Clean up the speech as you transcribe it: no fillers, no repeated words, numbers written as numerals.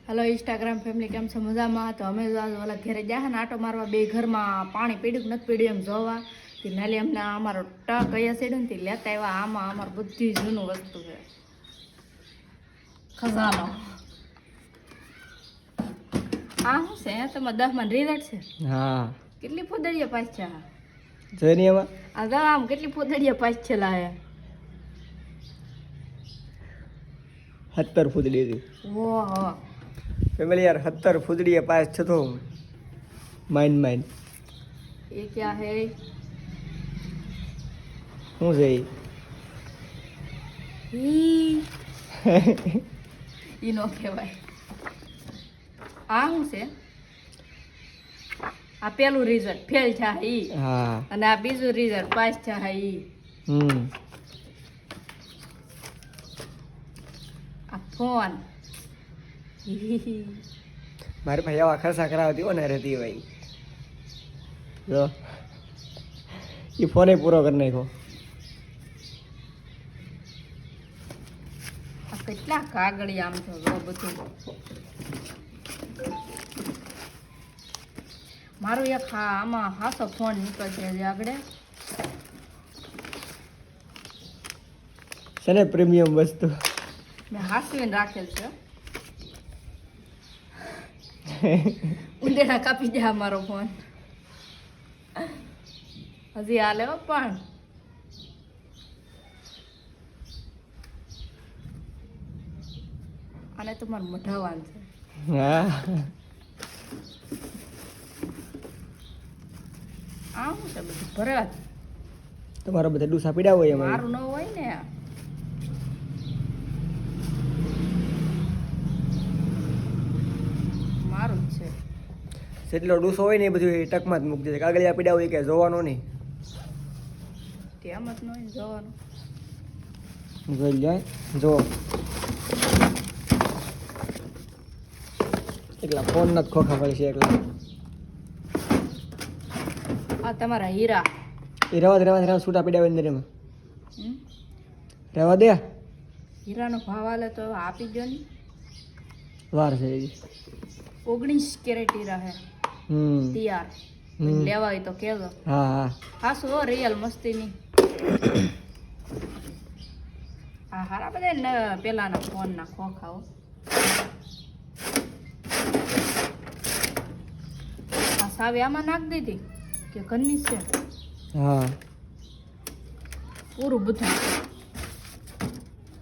Hello Instagram family केम छो मजामां तो અમે ઓલા ઘરે ગયા ને આટો મારવા બે ઘરમાં પાણી પીડ્યું કે નથી પીડ્યું એમ જોવા કે નાલી અમને અમારો ટક કયા સેડ્યું ને તે લેતા આવ્યા આમાં અમાર બધી જૂનું વસ્તુ છે ખજાનો આ શું છે તમારે 10 માં રિઝલ્ટ છે હા કેટલી ફોદડીયા પાસ છે જોઈની એમાં આ જો આમ કેટલી ફોદડીયા પાસ છે લાયા 70 ફૂદડી હતી ઓહો ફેમિલી યાર 70 ફૂદડીએ પાસ થતો માઇન ये क्या है શું છે ઈ નો કહેવાય આ શું છે આ પેલું રિઝલ્ટ ફેલ છે ઈ હા અને આ બીજું રિઝલ્ટ પાસ છે ઈ આ ફોન મારે ભાઈ આવા ખર્ચા કરાવતી હોય ને રહેતી ભાઈ જો એ ફોને પૂરો કરી નાખ્યો આ કેટલા કાગળિયા આમ છે જો બધું મારું એક આમાં હાસો ફોન નીકળશે આગળ છે ને પ્રીમિયમ વસ્તુ મેં હાસવીને રાખેલ છે ઉંદેડા કાપી દે મારો ફોન હજી હાલે હો પણ આને તો મારે મઢાવાનું છે હા આ શું છે બધું ભરત તમારા બધા ડૂસા પીડા હોય એમાં મારું ન હોય ને મારું જ છે જેટલો ડૂસો હોય ને એ બધું એ ટકમાં જ મૂકી દે કાગળિયા પીડા હોય કે જોવાનો નહીં તેમ જ ન હોય જવાનું જોઈ જાય જો એકલા ફોન નથી ખોખા પડે છે એકલા આ તમારા હીરા એ રવા છૂટા પીડા હોય અંદર એમાં હમ? રહેવા દે હીરાનો ભાવ હાલે તો આપી દો ને વાર છે હજી 19 કેરેટ હીરા હે તૈયાર લેવા હોય તો કેજો હા હા હાસુ હો રિયલ મસ્તીની આ હારા બધા પેલાના ફોનના ખોખાઓ આ સાવી આમાં નાખ દીધી કે ઘરની છે હા પૂરું બધું